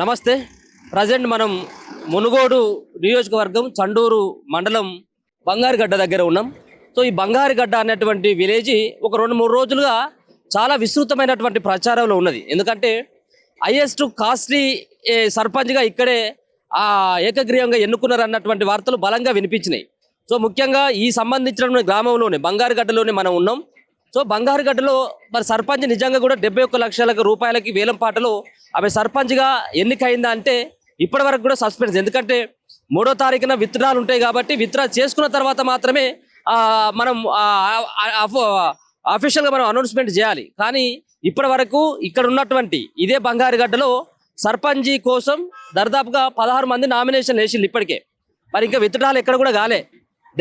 నమస్తే. ప్రజెంట్ మనం మునుగోడు నియోజకవర్గం చండూరు మండలం బంగారుగడ్డ దగ్గర ఉన్నాం. సో ఈ బంగారుగడ్డ అనేటువంటి విలేజ్ ఒక 2-3 రోజులుగా చాలా విస్తృతమైనటువంటి ప్రచారంలో ఉన్నది. ఎందుకంటే హైయెస్ట్ కాస్ట్లీ సర్పంచ్గా ఇక్కడే ఏకగ్రీవంగా ఎన్నుకున్నారు అన్నటువంటి వార్తలు బలంగా వినిపించినాయి. సో ముఖ్యంగా ఈ సంబంధించిన గ్రామంలోనే బంగారుగడ్డలోనే మనం ఉన్నాం. సో బంగారుగడ్డలో మరి సర్పంచ్ నిజంగా కూడా 71 లక్షల రూపాయలకి వేలం పాటలో ఆమె సర్పంచ్గా ఎన్నికైందా అంటే ఇప్పటి వరకు కూడా సస్పెన్స్. ఎందుకంటే 3వ తారీఖున విత్డ్రాలు ఉంటాయి కాబట్టి విత్డ్రా చేసుకున్న తర్వాత మాత్రమే మనం అఫీషియల్గా మనం అనౌన్స్మెంట్ చేయాలి. కానీ ఇప్పటి వరకు ఇక్కడ ఉన్నటువంటి ఇదే బంగారుగడ్డలో సర్పంచ్ కోసం దర్దాపుగా 16 మంది నామినేషన్ వేసింది ఇప్పటికే. మరి ఇంకా విత్డ్రాలు ఎక్కడ కూడా కాలే.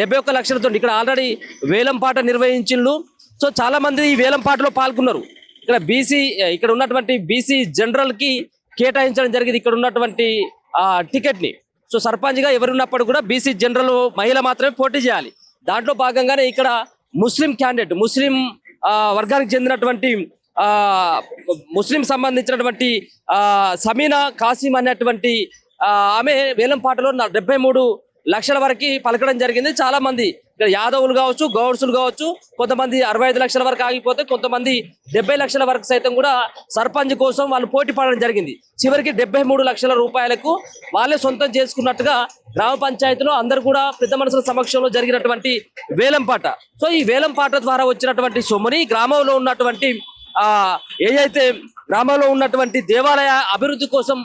71 లక్షలతో ఇక్కడ ఆల్రెడీ వేలం పాట నిర్వహించిండ్రు. సో చాలా మంది ఈ వేలం పాటలో పాల్గొన్నారు. ఇక్కడ ఉన్నటువంటి బీసీ జనరల్కి కేటాయించడం జరిగింది ఇక్కడ ఉన్నటువంటి టికెట్ని. సో సర్పంచ్గా ఎవరున్నప్పుడు కూడా బీసీ జనరల్ మహిళ మాత్రమే పోటీ చేయాలి. దాంట్లో భాగంగానే ఇక్కడ ముస్లిం క్యాండిడేట్, ముస్లిం వర్గానికి చెందినటువంటి ముస్లిం సంబంధించినటువంటి సమీనా కాసిం అనేటువంటి ఆమె వేలం పాటలో 73 లక్షల వరకు పలకడం జరిగింది. చాలా మంది ఇక్కడ యాదవులు కావచ్చు, గౌడ్సులు కావచ్చు, కొంతమంది 65 లక్షల వరకు ఆగిపోతే కొంతమంది 70 లక్షల వరకు సైతం కూడా సర్పంచ్ కోసం వాళ్ళు పోటీ పడడం జరిగింది. చివరికి 73 లక్షల రూపాయలకు వాళ్ళే సొంతం చేసుకున్నట్టుగా గ్రామ పంచాయతీలో అందరు కూడా పెద్ద మనుషుల సమక్షంలో జరిగినటువంటి వేలం పాట. సో ఈ వేలం పాట ద్వారా వచ్చినటువంటి సొమ్ముని గ్రామంలో ఉన్నటువంటి ఏదైతే గ్రామంలో ఉన్నటువంటి దేవాలయ అభివృద్ధి కోసం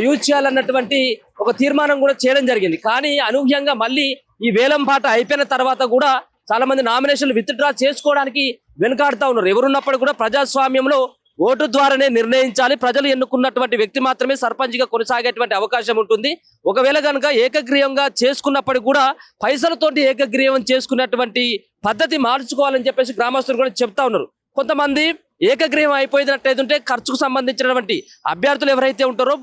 యూజ్ చేయాలన్నటువంటి ఒక తీర్మానం కూడా చేయడం జరిగింది. కానీ అనూహ్యంగా మళ్ళీ ఈ వేలం పాట అయిపోయిన తర్వాత కూడా చాలా మంది నామినేషన్లు విత్డ్రా చేసుకోవడానికి వెనుకాడుతూ ఉన్నారు. ఎవరున్నప్పుడు కూడా ప్రజాస్వామ్యంలో ఓటు ద్వారానే నిర్ణయించాలి. ప్రజలు ఎన్నుకున్నటువంటి వ్యక్తి మాత్రమే సర్పంచ్గా కొనసాగేటువంటి అవకాశం ఉంటుంది. ఒకవేళ కనుక ఏకగ్రీవంగా చేసుకున్నప్పటికీ కూడా పైసలతోటి ఏకగ్రీవం చేసుకున్నటువంటి పద్ధతి మార్చుకోవాలని చెప్పేసి గ్రామస్తులు కూడా చెప్తా ఉన్నారు. కొంతమంది ఏకగ్రీవం అయిపోయినట్టయితే ఖర్చుకు సంబంధించినటువంటి అభ్యర్థులు ఎవరైతే ఉంటారో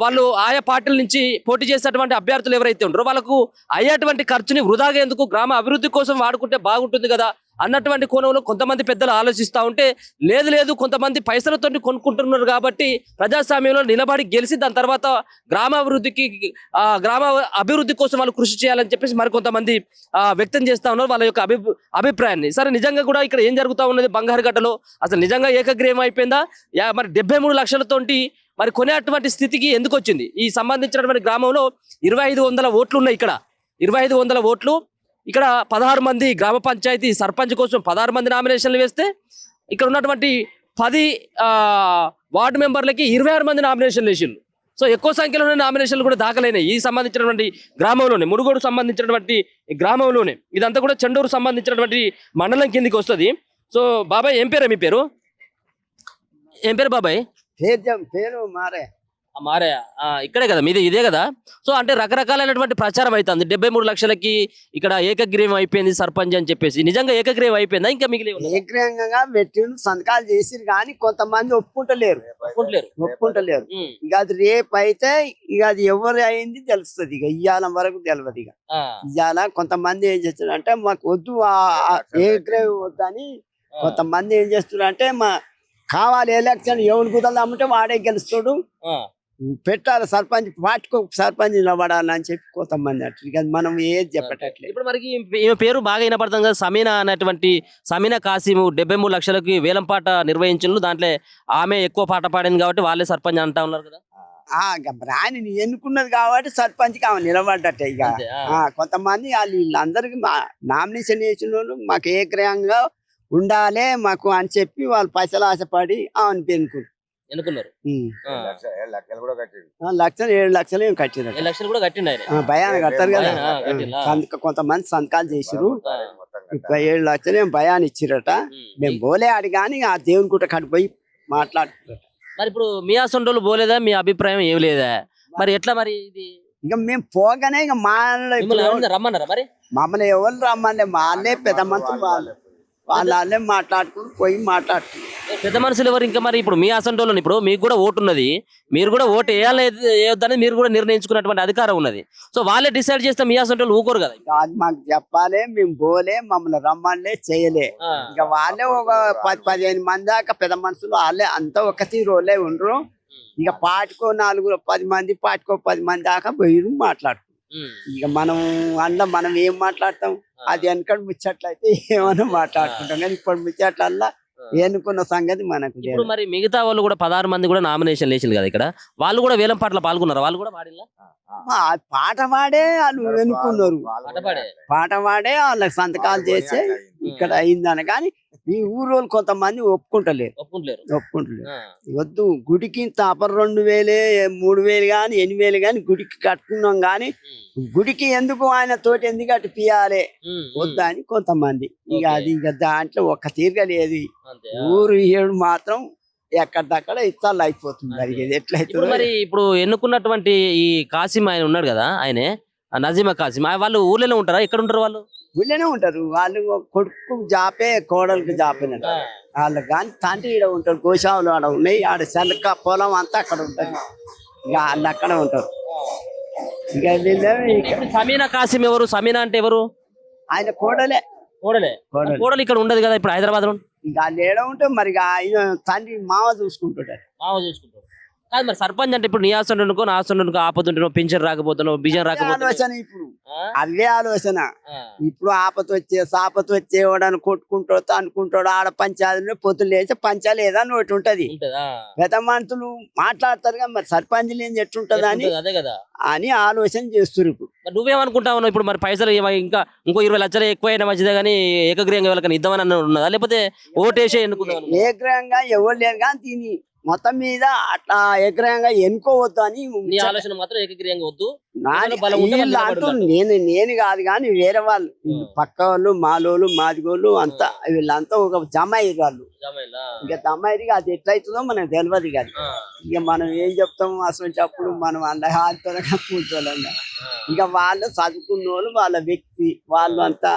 వాళ్ళు ఆయా పార్టీల నుంచి పోటీ చేసేటువంటి అభ్యర్థులు ఎవరైతే ఉంటారో వాళ్ళకు అయ్యేటువంటి ఖర్చుని వృధాగా ఎందుకు గ్రామ అభివృద్ధి కోసం వాడుకుంటే బాగుంటుంది కదా అన్నటువంటి కోణంలో కొంతమంది పెద్దలు ఆలోచిస్తూ ఉంటే, లేదు కొంతమంది పైసలతో కొనుక్కుంటున్నారు కాబట్టి ప్రజాస్వామ్యంలో నిలబడి గెలిచి దాని తర్వాత గ్రామ అభివృద్ధి కోసం వాళ్ళు కృషి చేయాలని చెప్పేసి మరికొంతమంది వ్యక్తం చేస్తూ ఉన్నారు వాళ్ళ యొక్క అభిప్రాయాన్ని. సరే, నిజంగా కూడా ఇక్కడ ఏం జరుగుతూ ఉన్నది బంగారుగడ్డలో? అసలు నిజంగా ఏకగ్రీవం అయిపోయిందా? మరి 73 లక్షలతోటి మరి కొనేటువంటి స్థితికి ఎందుకు వచ్చింది? ఈ సంబంధించినటువంటి గ్రామంలో 2500 ఓట్లు ఉన్నాయి. ఇక్కడ 2500 ఓట్లు. ఇక్కడ 16 మంది గ్రామ పంచాయతీ సర్పంచ్ కోసం 16 మంది నామినేషన్లు వేస్తే ఇక్కడ ఉన్నటువంటి 10 వార్డు మెంబర్లకి 26 మంది నామినేషన్లు వేసిండ్రు. సో ఎక్కువ సంఖ్యలోనే నామినేషన్లు కూడా దాఖలైనాయి ఈ సంబంధించినటువంటి గ్రామంలోనే, మునుగోడు సంబంధించినటువంటి గ్రామంలోనే. ఇదంతా కూడా చండూరు సంబంధించినటువంటి మండలం కిందికి వస్తుంది. సో బాబాయ్, ఏం పేరు? మీ పేరు ఏం పేరు బాబాయ్? పేరు మారే. ఇక్కడే కదా మీది? ఇదే కదా. సో అంటే రకరకాలైనటువంటి ప్రచారం అవుతుంది. 73 లక్షలకి ఇక్కడ ఏకగ్రీవం అయిపోయింది సర్పంచ్ అని చెప్పేసి. నిజంగా ఏకగ్రీవం అయిపోయిందా? ఇంకా మిగిలి ఏకగ్రీవంగా పెట్టిండు, సంతకాలు చేసిరు, కానీ కొంతమంది ఒప్పుకుంటలేరు. ఇక అది రేపు అయితే ఇక అది ఎవరు అయింది తెలుస్తుంది. ఇక ఇయ్యాల వరకు తెలియదు. ఇక ఇయ్యాల కొంతమంది ఏం చేస్తారు అంటే మాకు వద్దు, ఏకగ్రీవం వద్దని కొంతమంది ఏం చేస్తున్నారు అంటే కావాలి ఎలక్షన్ ఎవరు కుదరదామంటే వాడే గెలుస్తాడు, పెట్టాలి సర్పంచ్, పార్టీకి సర్పంచ్ నిలబడాలని చెప్పి కొంతమంది అంటారు. మనం ఏది చెప్పట్లేదు. ఇప్పుడు మరి ఈమె పేరు బాగా వినపడుతుంది కదా, సమీనా కాసిం. 73 లక్షలకి వేలం పాట నిర్వహించిన దాంట్లో ఆమె ఎక్కువ పాట పాడింది కాబట్టి వాళ్ళే సర్పంచ్ అంటా ఉన్నారు కదా. రాణిని ఎన్నుకున్నది కాబట్టి సర్పంచ్కి ఆమె నిలబడ్డట్టే. ఇక కొంతమంది వీళ్ళందరికీ నామినేషన్ వేసిన వాళ్ళు మాకు ఏకగ్రీవంగా ఉండాలి మాకు అని చెప్పి వాళ్ళు పైసలు ఆశపడి ఆమెను ఎన్నుకున్నారు. 7 లక్షలు ఏం కట్టినారు. భయాన్ని కట్టారు కదా. కొంతమంది సంతకాలు చేసిరు. 7 లక్షలు ఏం భయాన్ని ఇచ్చిరట. మేము పోలే ఆడి కానీ ఆ దేవుని గుట్ట కడిపోయి మాట్లాడుతున్నారు. మరి ఇప్పుడు మీ అసొంటోళ్ళు పోలేదా? మీ అభిప్రాయం ఏం లేదా? మరి ఎట్లా మరి ఇది? ఇక మేము పోగానే ఇక రమ్మన్నారా? మరి మమ్మల్ని ఎవరు రమ్మలే, వాళ్ళే పెద్ద మనుషులు వాళ్ళే మాట్లాడుకుని పోయి మాట్లాడుతున్నారు. పెద్ద మనుషులు ఎవరు? ఇంకా మరి ఇప్పుడు మీ అసంటోళ్ళని, ఇప్పుడు మీకు కూడా ఓటు ఉన్నది, మీరు కూడా ఓటు వేయొద్దని మీరు కూడా నిర్ణయించుకున్నటువంటి అధికారం ఉన్నది. సో వాళ్ళే డిసైడ్ చేస్తే మీ అసంటోళ్ళు ఊకోరు కదా. అది మాకు చెప్పాలి, మేము పోలే, మమ్మల్ని రమ్మలే, చేయలే. ఇక వాళ్ళే ఒక 10-15 మంది దాకా పెద్ద మనుషులు వాళ్ళే అంతా ఒక తీరోలే ఉండరు. ఇక పాటికో 10 మంది పాటికో 10 మంది దాకా పోయి మాట్లాడుతాం. ఇక మనం మనం ఏం మాట్లాడతాం, అది వెనకడు ముచ్చట్లయితే ఏమన్నా మాట్లాడుకుంటాం. కానీ ఇప్పుడు ముచ్చట్లల్లా ఎన్నుకున్న సంగతి మనకు ఇప్పుడు మరి మిగతా వాళ్ళు కూడా 16 మంది కూడా నామినేషన్ వేసింది కదా ఇక్కడ, వాళ్ళు కూడా వేలం పాటలు పాల్గొన్నారు, వాళ్ళు కూడా పాడిల్లా? పాట పాడే వాళ్ళు ఎన్నుకున్నారు, పాట పాడే వాళ్ళకి సంతకాలు చేస్తే ఇక్కడ అయిందని. కానీ ఈ ఊరోళ్ళు కొంతమంది ఒప్పుకుంటలేరు. వద్దు గుడికి తాపర 2000 3000 గాని 8000 గాని గుడికి కట్టుకున్నాం, గాని గుడికి ఎందుకు ఆయన తోటి ఎందుకు అటు పియాలి వద్దా అని కొంతమంది. ఇక అది ఇక దాంట్లో ఒక్క తీరగలేదు. ఊరు ఏడు మాత్రం ఎక్కడిదక్కడ ఇస్తాళ్ళు అయిపోతుంది. అది ఎట్లయితే మరి ఇప్పుడు ఎన్నుకున్నటువంటి ఈ కాసిం ఆయన ఉన్నాడు కదా, ఆయనే నజీమా కాసిం, వాళ్ళు ఊర్లోనే ఉంటారా, ఎక్కడ ఉంటారు? వాళ్ళు ఊళ్ళోనే ఉంటారు. వాళ్ళు కొడుకు జాపే కోడలికి జాపేనట వాళ్ళకి. కానీ తండ్రి ఈడ ఉంటారు, గోశావులు ఆడ ఉన్నాయి, ఆడ శనక పొలం అంతా అక్కడ ఉంటది. ఇక వాళ్ళు అక్కడ ఉంటారు. ఇక ఇప్పుడు సమీనా కాసిం ఎవరు? సమీనా అంటే ఎవరు? ఆయన కోడలే. కోడలు ఇక్కడ ఉండదు కదా ఇప్పుడు హైదరాబాద్ లో. ఇక వాళ్ళు ఏడ ఉంటే మరి ఆయన తండ్రి మామ చూసుకుంటాడు. కాదు మరి సర్పంచ్ అంటే ఇప్పుడు నీ ఆస్తుండనుకో నా ఆస్తుండనుకో ఆపతుంటాను, పింఛన్ రాకపోతున్నావు, బిజన్ రాకపోతే ఆలోచన ఇప్పుడు అవే ఆలోచన. ఇప్పుడు సాపత వచ్చేవాడని కొట్టుకుంటాడు అనుకుంటాడు. ఆడ పంచాయతీలో పొత్తులు వేస్తే పంచాయతీ ఏదని ఒకటి ఉంటది. పెద్ద మనుషులు మాట్లాడతారు కదా, మరి సర్పంచ్ లేని ఎట్టుంటది అని అని ఆలోచన చేస్తారు. ఇప్పుడు నువ్వేమనుకుంటావు? ఇప్పుడు మరి పైసలు ఇంకా ఇంకో 20 లక్షలు ఎక్కువైనా మంచిదే కానీ ఏకగ్రీయంగా ఎవరికైనా ఇద్దామని ఉన్నదా, లేకపోతే ఓటేసే ఎన్నుకుందాం? ఏకగ్రీయంగా ఎవరు లేరు కానీ దీని మొత్తం మీద అట్లా ఏకగ్రీయంగా ఎన్నుకోవద్దు అని ఆలోచన మాత్రం ఏకగ్రీయంగా వద్దు. నేను కాదు కానీ వేరే వాళ్ళు పక్క వాళ్ళు మాలోళ్ళు మాదిగోళ్ళు అంతా వీళ్ళంతా ఒక జమ అయ్యారు వాళ్ళు. ఇక జమ అయ్యి అది ఎట్లయితుందో మనకు తెలియదు. కానీ ఇక మనం ఏం చెప్తాము అసలు అప్పుడు మనం అందరితో కూర్చోలేంగా. ఇక వాళ్ళు చదువుకున్న వాళ్ళు వాళ్ళ వ్యక్తి వాళ్ళు అంతా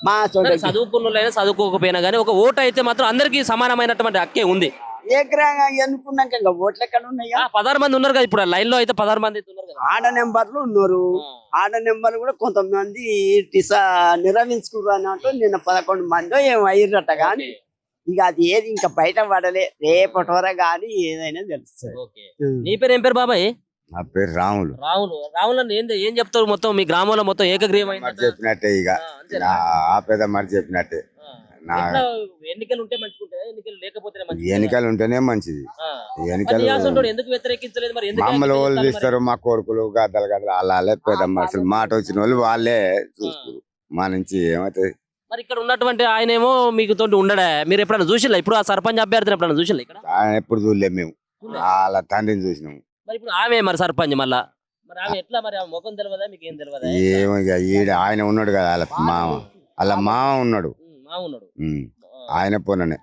మా చోట చదువుకున్న చదువుకోకపోయినా కానీ ఒక ఓటు అయితే మాత్రం అందరికీ సమానమైనటువంటి హక్కే ఉంది. ఏకగ్రీయంగా ఎన్నుకున్నాక ఇంకా ఓట్లు ఎక్కడ ఉన్నాయా? 16 మంది ఉన్నారు కదా ఇప్పుడు లైన్ లో అయితే 16 మంది ఉన్నారు కదా. ఆడ నెంబర్లు ఉన్నారు. ఆడ నెంబర్లు కూడా కొంతమంది నిర్వహించుకున్నారు అన్నట్టు. నిన్న 11 మంది ఏం అయ్యారట. కానీ ఇక అది ఏది ఇంకా బయట పడలే. రేపటి వరకు కానీ ఏదైనా తెలుస్తుంది. నీ పేరు ఏం పేరు బాబాయ్? నా పేరు రాములు. రాములు ఏం చెప్తారు? మొత్తం మీ గ్రామంలో మొత్తం ఏకగ్రీయం చెప్పినట్టే, ఇక ఆపేద మరి చెప్పినట్టే. ఎన్నికలు ఉంటే మంచిగా, ఎన్నికలు లేకపోతే ఎన్నికలు ఉంటేనే మంచిది. ఎన్నికలు ఎందుకు వ్యతిరేకించలేదు? మరి మమ్మల్ని వాళ్ళు తీస్తారు, మా కొడుకులు గద్దలు వాళ్ళే పెద్ద మనుషులు. మాట వచ్చిన వాళ్ళు వాళ్ళే చూస్తారు. మా నుంచి ఏమవుతుంది? మరి ఇక్కడ ఉన్నటువంటి ఆయన ఏమో మీకు తోటి ఉండడా? మీరు ఎప్పుడైనా చూసిల్లా? ఇప్పుడు ఆ సర్పంచ్ అభ్యర్థిని ఎప్పుడైనా చూసిల్లా? ఇక్కడ ఎప్పుడు చూడలేము మేము, వాళ్ళ తండ్రిని చూసినాము. మరి ఇప్పుడు ఆమె మరి సర్పంచ్ మళ్ళా మరి ఆమె ఎట్లా? మరి ఆమె ముఖం తెలియదా మీకు? ఏం తెలియదా? ఏమో ఈడ ఆయన ఉన్నాడు కదా, వాళ్ళ మామ ఉన్నాడు. ఆయన పోననే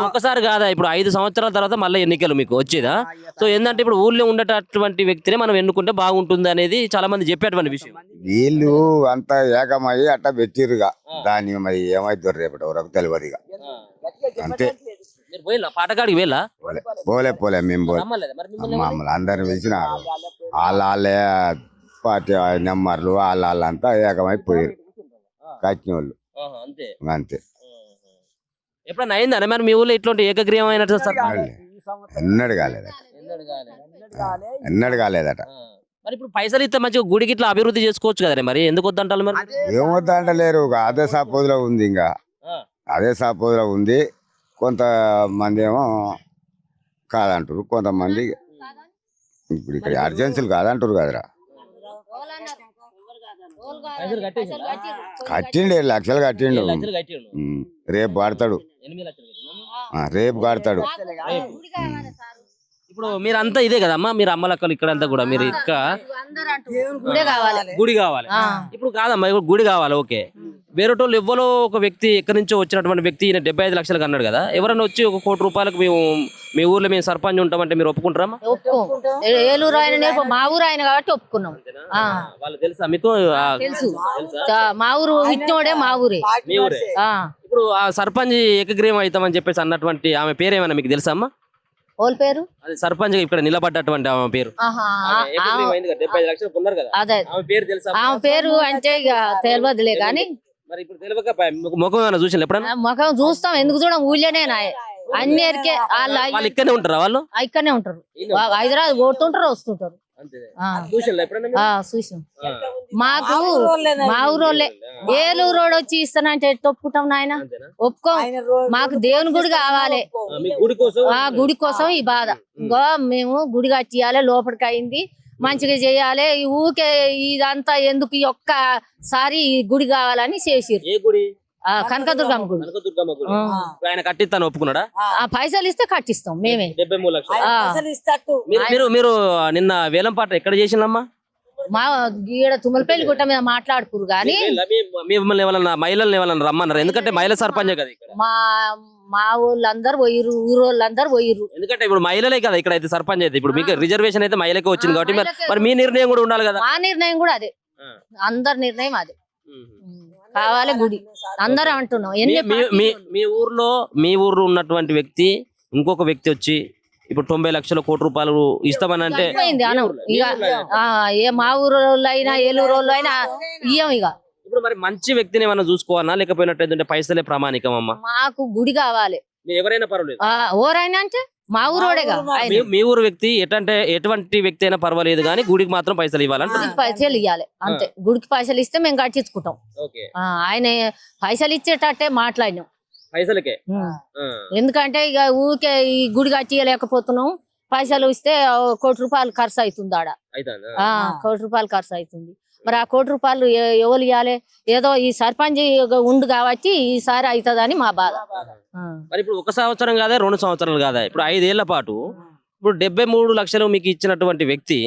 ఒక్కసారి కాదా? ఇప్పుడు 5 సంవత్సరాల తర్వాత మళ్ళీ ఎన్నికలు మీకు వచ్చేదా? సో ఏంటంటే ఇప్పుడు ఊళ్ళో ఉండేటటువంటి వ్యక్తిని మనం ఎన్నుకుంటే బాగుంటుంది అనేది చాలా మంది చెప్పేటువంటి విషయం. వీళ్ళు అంతా ఏకమయ్యి అట్లా పెట్టిరుగా. దాన్ని మరి ఏమైతే రేపటి వరకు తెలియదు. ఇక అంతే. పాటకాడికి వెళ్ళా? పోలే మేము మమ్మల్ని అందరిని పిలిచినారు. వాళ్ళే పార్టీ నెంబర్లు వాళ్ళంతా ఏకమైపోయారు కట్టిన వాళ్ళు. అంతే. ఎప్పుడన్నా అయిందా మరి మీ ఊళ్ళో ఇట్లాంటి ఏకగ్రీవం అయినట్టు? ఎన్నడు కాలేదట. మరి ఇప్పుడు పైసలు ఇస్తే మంచిగా గుడికి ఇట్లా అభివృద్ధి చేసుకోవచ్చు కదా. మరి ఎందుకు వద్దంటారు? మరి ఏమొద్దంటలేరు. అదే సాపోజులో ఉంది. ఇంకా అదే సాపోజులో ఉంది. కొంతమంది ఏమో కాదంటారు, కొంతమంది ఇప్పుడు ఇక్కడ అర్జెన్సీలు కాదంటారు కదరా. కట్టిండు 7 లక్షలు కట్టిండు. రేపు కడతాడు. ఇప్పుడు మీరంతా ఇదే కదమ్మా, మీరు అమ్మలక్కలు ఇక్కడంతా కూడా మీరు ఇక్కడ గుడి కావాలి. ఇప్పుడు కాదమ్మా, ఇప్పుడు గుడి కావాలి. ఓకే, వేరేటోళ్ళు ఎవ్వరో ఒక వ్యక్తి ఎక్కడి నుంచో వచ్చినటువంటి వ్యక్తి 75 లక్షలకు అన్నాడు కదా. ఎవరైనా వచ్చి 1 కోటి రూపాయలకు మేము మీ ఊర్లో మేము సర్పంచ్ ఉంటామంటే మీరు ఒప్పుకుంటారమ్మా? ఏలూరు ఆయన మా ఊరు ఆయన కాబట్టి ఒప్పుకున్నాం. వాళ్ళు తెలుసా మీకు? తెలుసు, మా ఊరు ఇచ్చినోడే మా ఊరే. మీ ఊరే. ఇప్పుడు ఆ సర్పంచ్ ఏకగ్రీవం అవుతామని చెప్పేసి అన్నటువంటి ఆమె పేరేమైనా మీకు తెలుసా అమ్మా? వాళ్ళ పేరు అది సర్పంచ్ ఇక్కడ నిలబడ్డటువంటి ఆమె పేరు. ఆమె పేరు అంటే ఇక తెలియదులే కానీ మరి ఇప్పుడు తెలియక ముఖం ఏమైనా చూసిన ఎప్పుడన్నా? ముఖం చూస్తాం, ఎందుకు చూడం, ఊళ్ళోనే అన్ని ఎరికే వాళ్ళు ఇక్కడనే ఉంటారా వాళ్ళు? ఇక్కడనే ఉంటారు. హైదరాబాద్ పోతుంటారు వస్తుంటారు. చూసాం. మాకు మా ఊరోళ్ళే ఏలూరు రోడ్ వచ్చి ఇస్తానంటే ఒప్పుకుంటాం నాయన, ఒప్పుకో. మాకు దేవుని గుడి కావాలి, ఆ గుడి కోసం ఈ బాధ. ఇంకో మేము గుడి కట్టియాలి, లోపలికి అయింది మంచిగా చేయాలి. ఈ ఊకే ఇదంతా ఎందుకు, ఈ ఒక్కసారి ఈ గుడి కావాలని చేసిర్రు. కనకదుర్గమ్మ గుడి. ఆయన కట్టిస్తాను ఒప్పుకున్నాడా? పైసలు ఇస్తే కట్టిస్తాం మేమే. 73 లక్షలు. మీరు నిన్న వేలంపాట ఎక్కడ చేసిందమ్మా? మా గీడ తుమ్మలపల్లి గుట్ట మీద మాట్లాడుకురు గాని మిమ్మల్ని ఎవరన్నా మహిళల్ని ఎవరన్నా రమ్మన్నారు? ఎందుకంటే మహిళా సర్పంచ్ కదా ఇక్కడ. మా ఊళ్ళందరూ పోయిర్రు, ఊరోళ్ళందరూ పోయిర్రు. ఎందుకంటే ఇప్పుడు మహిళలే కదా ఇక్కడ అయితే సర్పంచ్ అయితే. ఇప్పుడు మీకు రిజర్వేషన్ అయితే మహిళకే వచ్చింది కాబట్టి మరి మీ నిర్ణయం కూడా ఉండాలి కదా. మా నిర్ణయం కూడా అదే, అందరి నిర్ణయం అదే. కావాలి గుడి అందరూ అంటున్నాం. మీ ఊర్లో ఉన్నటువంటి వ్యక్తి ఇంకొక వ్యక్తి వచ్చి ఇప్పుడు 90 లక్షల కోటి రూపాయలు ఇస్తామని అంటే మా ఊరోళ్ళు అయినా ఏలూరు వాళ్ళు అయినా ఇయ్యం. ఇక ఇప్పుడు మరి మంచి వ్యక్తిని ఏమన్నా చూసుకోవాలా, లేకపోయినట్టు పైసలే ప్రామాణికం అమ్మా? మాకు గుడి కావాలి. ఎవరైనా పర్వాలేదు, ఓరైనా అంటే మా ఊరోడేగా. మీ ఊరు వ్యక్తి ఎటువంటి వ్యక్తి అయినా పర్వాలేదు కానీ గుడికి మాత్రం పైసలు ఇవ్వాలంటే పైసలు ఇవ్వాలి అంతే. గుడికి పైసలు ఇస్తే మేము కట్టించుకుంటాం. ఆయన పైసలు ఇచ్చేటట్టే మాట్లాడినాం పైసలకే. ఎందుకంటే ఇక ఊరికే ఈ గుడి కట్టియలేకపోతున్నాం. పైసలు ఇస్తే 1 కోటి రూపాయలు ఖర్చు అవుతుంది ఆడ. 1 కోటి రూపాయలు ఖర్చు అవుతుంది. మరి ఆ 1 కోటి రూపాయలు ఎవరు ఇవ్వాలి? ఏదో ఈ సర్పంచ్ ఉండు కాబట్టి ఈసారి అవుతుందని మా బాధ. మరి ఇప్పుడు 1 సంవత్సరం కాదా, 2 సంవత్సరాలు కాదా, ఇప్పుడు 5 ఏళ్ల పాటు ఇప్పుడు 73 లక్షలు మీకు ఇచ్చినటువంటి వ్యక్తి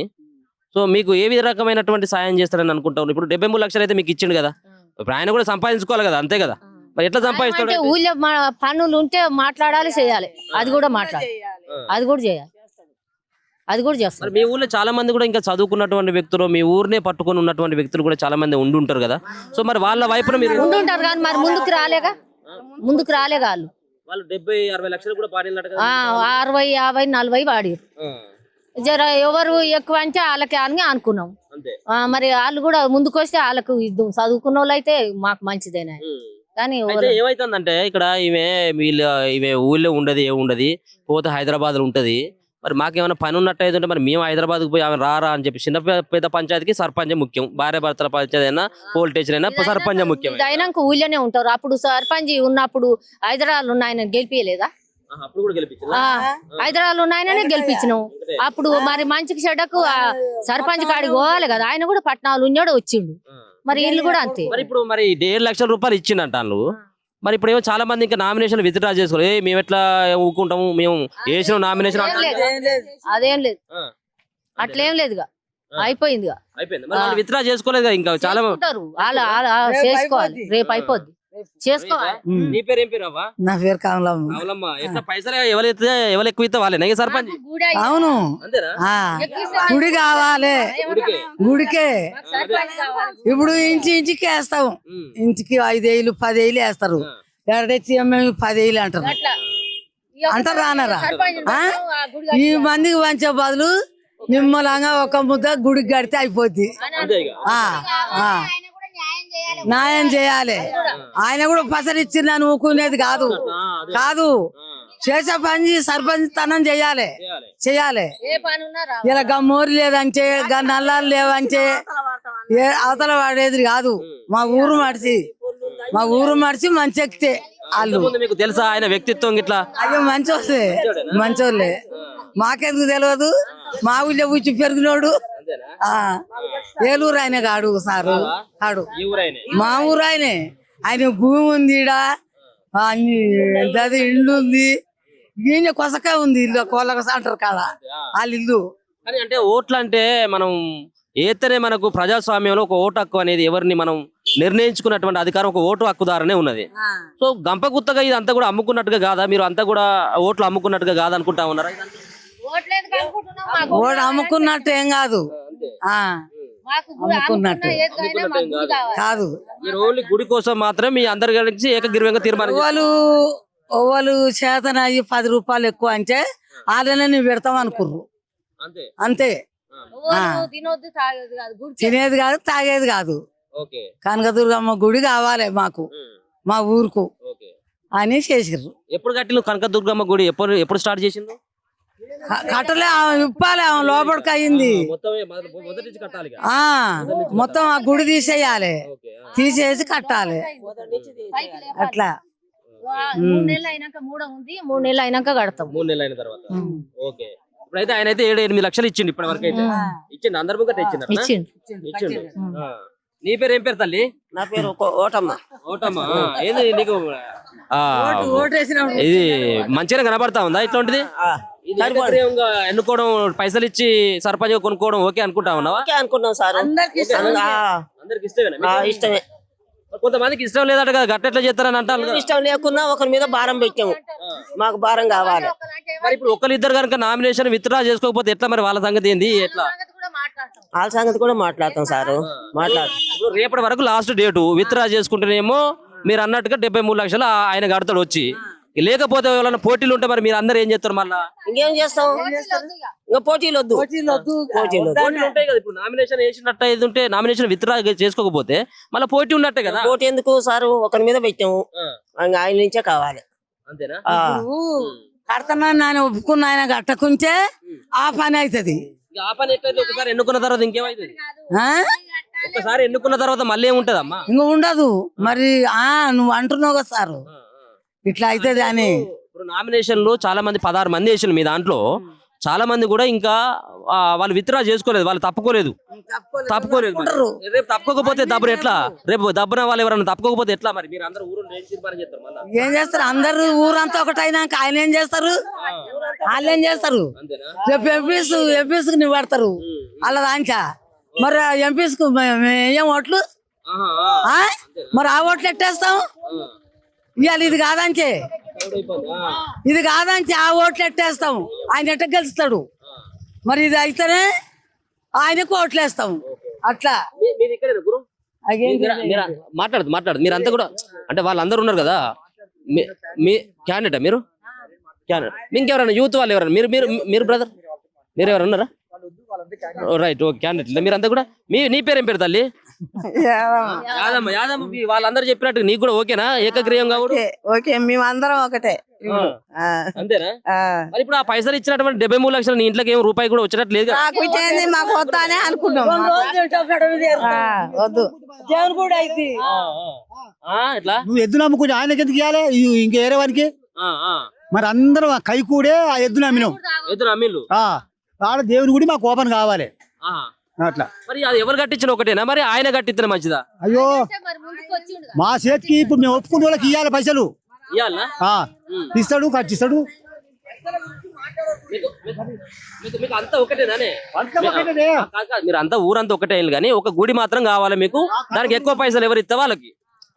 సో మీకు ఏ రకమైనటువంటి సాయం చేస్తారని అనుకుంటాను? ఇప్పుడు 73 లక్షలు అయితే మీకు ఇచ్చిండు కదా, ఇప్పుడు ఆయన కూడా సంపాదించుకోవాలి కదా, అంతే కదా. మరి ఎట్లా సంపాదిస్తాడు? ఊళ్ళో పనులు ఉంటే మాట్లాడాలి, చేయాలి. అది కూడా మాట్లాడాలి, అది కూడా చేయాలి, అది కూడా చేస్తారు. మీ ఊర్లో చాలా మంది కూడా ఇంకా చదువుకున్నటువంటి వ్యక్తులు, మీ ఊరినే పట్టుకొని ఉన్నటువంటి వ్యక్తులు కూడా చాలా మంది ఉండుంటారు కదా. సో మరి వాళ్ళ వైపున మీరు ఉండుంటారు కానీ మరి ముందుకు రాలేగా వాళ్ళు 70-60 లక్షలు కూడా పాడినట్టు కదా. 60, 50, 40 వాడిరు. జర ఎవరు ఎక్కువ అంటే వాళ్ళకి అని అనుకున్నాం. మరి వాళ్ళు కూడా ముందుకు వస్తే వాళ్ళకు ఇద్దాం. చదువుకున్న వాళ్ళు అయితే మాకు మంచిదేనా. కానీ ఏమైతుందంటే ఇక్కడ ఇవే ఊళ్ళో ఏముండదు, పోతే హైదరాబాద్ లో ఉంటది. మరి మాకేమైనా పని ఉన్నట్టు అయితే మరి మేము హైదరాబాద్ పోయి ఆమె రారా అని చెప్పి చిన్న పెద్ద పంచాయతీకి సర్పంచ్ ముఖ్యం, భార్య భర్తల పంచాయతీ అయినా పోలీస్ స్టేషన్ అయినా సర్పంచ్ ముఖ్యం. అయినాక ఊళ్ళోనే ఉంటారు. అప్పుడు సర్పంచ్ ఉన్నప్పుడు హైదరాబాద్ ఉన్న ఆయన గెలిపియలేదా? హైదరాబాద్ ఉన్న ఆయననే గెలిపించినాం. అప్పుడు మరి మంచికి చెడ్డకు సర్పంచ్ కాడికి పోవాలి కదా. ఆయన కూడా పట్నాలు ఉన్నాడు వచ్చిండు. మరి వీళ్ళు కూడా అంతే. మరి ఇప్పుడు మరి 1.5 లక్షల రూపాయలు ఇచ్చిండంట వాళ్ళు. మరి ఇప్పుడు ఏమో చాలా మంది ఇంకా నామినేషన్ విత్డ్రా చేసుకోవాలి. మేము ఎట్లా ఊరుకుంటాము, మేము వేసిన నామినేషన్ అదేం లేదు, అట్లేం లేదుగా, అయిపోయింది. విత్డ్రా చేసుకోలేదు ఇంకా చాలా చేసుకోవాలి. రేపు అయిపోద్ది, చేసుకోవాలి. నీ పేరు ఏం పేరు అవ్వ? నా పేరు కమలమ్మ. ఎట్లా పైసలు ఎవరు ఎక్కువ ఇస్తే వాళ్ళే సర్పంచ్? అవును, గుడి కావాలి, గుడికే. ఇప్పుడు ఇంటికి వేస్తాము, ఇంటికి 5,000 10,000 వేస్తారు. ఎడతెచ్చి మేము 10,000 అంటారు రానరా. ఈ మందికి పంచే బదులు నిమ్మలంగా ఒక ముద్ద గుడికి కడితే అయిపోద్ది. న్యాయం చేయాలి. ఆయన కూడా పసలు ఇచ్చిన ఊకునేది కాదు, చేసే పని సర్పంచ్ తనం చేయాలి. ఇలా గమ్మోరు లేదంటే నల్లాలు లేవంటే అవతల వాడేది కాదు. మా ఊరు మడిచి మంచి ఎక్కితే వాళ్ళు. మీకు తెలుసా ఆయన వ్యక్తిత్వం ఇట్లా? అయ్యో మంచోళ్ళే, మాకెందుకు తెలియదు. మా ఊళ్ళో కూర్చి పెరిగినోడు. ఏలూరు ఆయన కాడు సారు, కాడు మా ఊరు ఆయనే. ఆయన భూమి ఉంది, అన్ని ఇల్లు ఉంది, ఈయన కొసక ఉంది, ఇల్లు కోళ్ళ అంటారు కాడ వాళ్ళ ఇల్లు. అంటే ఓట్లు అంటే మనం ఏతనే మనకు ప్రజాస్వామ్యంలో ఒక ఓటు హక్కు అనేది ఎవరిని మనం నిర్ణయించుకున్నటువంటి అధికారం ఒక ఓటు హక్కుదారనే ఉన్నది. సో గంపగుత్తగా ఇది అంతా కూడా అమ్ముకున్నట్టుగా కాదా? మీరు అంతా కూడా ఓట్లు అమ్ముకున్నట్టుగా కాదు అనుకుంటా ఉన్నారా? ఓటు అమ్ముకున్నట్టు ఏం కాదు, అమ్ముకున్నట్టు కాదు. మీరు ఓన్లీ గుడి కోసం మాత్రం మీ అందరి గురించి ఏకగ్రీవంగా తీర్మానం. ఓవలు చేతన 10 రూపాయలు ఎక్కువ అంటే వాళ్ళనే పెడతాం అనుకుర్రు, అంతే. తినేది కాదు, తాగేది కాదు. కనకదుర్గమ్మ గుడి కావాలి మాకు, మా ఊరుకు. అని చేసిర్రు. ఎప్పుడు కట్టిన కనకదుర్గమ్మ గుడి ఎప్పుడు ఎప్పుడు స్టార్ట్ చేసిండు? కట్టలే ఇప్పాలి లోపలికి అయింది. మొత్తమే మొదటి నుంచి కట్టాలి. మొత్తం ఆ గుడి తీసేయాలి, తీసేసి కట్టాలి అట్లా. 3 నెలలు అయినాక మూడ ఉంది, 3 నెలలు అయినాక కడతాం. 3 నెలలు అయిన తర్వాత. ఓకే. ఇప్పుడైతే ఆయన అయితే 7-8 లక్షలు ఇచ్చిండు ఇప్పటి వరకు అయితే. ఇచ్చిండు అందరి ముంగట ఇచ్చిండు. నీ పేరు ఏం పేరు తల్లి? నా పేరు ఓటమ్మ. ఓటమ్మ. ఏంది నీకు ఇది మంచిగా కనబడతా ఉందా ఇట్లాంటిది? ఎన్నుకోవడం, పైసలు ఇచ్చి సర్పంచ్ కొనుక్కోవడం ఓకే అనుకుంటా ఉన్నావా? అనుకున్నాం సార్. అందరికి ఇష్టమే. కొంతమందికి ఇష్టం లేదట కదా, గట్టెట్లా చేస్తారని అంటారు. ఇష్టం లేకున్నా ఒకరి మీద భారం పెట్టాము, మాకు భారం కావాలి. మరి ఇప్పుడు ఒకరిద్దరు కనుక నామినేషన్ విత్డ్రా చేసుకోకపోతే ఎట్లా? మరి వాళ్ళ సంగతి ఏంది ఎట్లా? వాళ్ళ సంగతి కూడా మాట్లాడతాం సార్. ఇప్పుడు రేపటి వరకు లాస్ట్ డేటు. విత్డ్రా చేసుకుంటేనేమో మీరు అన్నట్టుగా 73 లక్షలు ఆయన కడతాడు వచ్చి. లేకపోతే ఎవరైనా పోటీలు ఉంటే మరి మీరు అందరు ఏం చేస్తారు? మళ్ళా ఇంకేం చేస్తాం? ఇంకా పోటీలు వద్దు. ఉంటాయి కదా. ఇప్పుడు నామినేషన్ వేసినట్టు ఇది ఉంటే, నామినేషన్ విత్డ్రా చేసుకోకపోతే మళ్ళీ పోటీ ఉన్నట్టే కదా. పోటీ ఎందుకు సార్? ఒకరి మీద పెట్టాము, ఆయన నుంచే కావాలి. అంతేనా? కడతానని ఆయన ఒప్పుకున్న ఆయన కట్టకుంటే ఆ పని అవుతుంది. ఆ పని ఎట్లయితే ఒకసారి ఎన్నుకున్న తర్వాత ఇంకేమైతుంది? ఒకసారి ఎన్నుకున్న తర్వాత మళ్ళీ ఏముంటదమ్మా? ఇంక ఉండదు. మరి నువ్వు అంటున్నావు కదా సార్, ఇట్లా అవుతుంది అని. ఇప్పుడు నామినేషన్ లో చాలా మంది 16 మంది వేసిన మీ దాంట్లో చాలా మంది కూడా ఇంకా వాళ్ళు విత్డ్రా చేసుకోలేదు, వాళ్ళు తప్పుకోలేదు. రేపు తప్పుకోకపోతే దబ్బున ఎట్లా? రేపు దబ్బున వాళ్ళు ఎవరైనా తప్పుకోకపోతే ఎట్లా? మరి మీరు అందరూ ఊరు ఏం చేస్తారు? అందరు ఊరంతా ఒకటైనాక ఆయన ఏం చేస్తారు? వాళ్ళు ఏం చేస్తారు? రేపు ఎంపీస్ ని పడతారు అలా దాంచా. మరి ఎంపీస్ కు ఏం ఓట్లు? మరి ఆ ఓట్లు ఎట్టేస్తాం? ఇవాళ ఇది కాదంచే ఆ ఓట్లు ఎట్టేస్తాం. ఆయన ఎట్ట గెలుస్తాడు? మరి ఇది అయితేనే ఆయనకు ఓట్లు వేస్తాం అట్లా. మాట్లాడదు మీరంతా కూడా అంటే వాళ్ళందరూ ఉన్నారు కదా. మీ క్యాండిడేటా మీరు? ఇంకెవరైనా యూత్ వాళ్ళు ఎవరైనా మీరు బ్రదర్ మీరు ఎవరైనా ఉన్నారా? రైట్. ఓకే. క్యాండిడేట్ మీరంతా కూడా. నీ పేరు ఏం పేరు తల్లి? యాదమ్మ. వాళ్ళందరూ చెప్పినట్టు నీకు కూడా ఓకేనా? ఏకగ్రీవం కావడం? ఓకే, మేమందరం ఒకటే. అంతేనా? మరి ఇప్పుడు ఆ పైసలు ఇచ్చినటువంటి 73 లక్షలు నీ ఇంట్లోకి ఏం రూపాయి కూడా వచ్చినట్టు లేదు. మాకు వస్తానే అనుకున్నాం. వద్దు, దేవుని కూడా అయితే ఇట్లా నువ్వు ఎద్దు నమ్ముకుంటే ఆయనకి ఎందుకు ఇవ్వాలి? ఇంక వేరే వారికి మరి అందరం కై కూడే ఆ ఎద్దు నమ్మినాం. ఎదురు అమ్మిళ్ళు ఆడ దేవుని గుడి మాకు ఓపెన్ కావాలి అట్లా. మరి అది ఎవరు కట్టించిన ఒకటేనా? మరి ఆయన కట్టించిన మంచిదా? అయ్యో మా చేతికి ఇప్పుడు మేము ఒప్పుకునే వాళ్ళకి ఇవ్వాలి పైసలు. ఇస్తాడు, కట్టిస్తాడు. మీకు అంతా ఒకటేనానే? మీరు అంతా ఊరంతా ఒకటే కానీ ఒక గుడి మాత్రం కావాలి మీకు. దానికి ఎక్కువ పైసలు ఎవరు ఇస్తా వాళ్ళకి.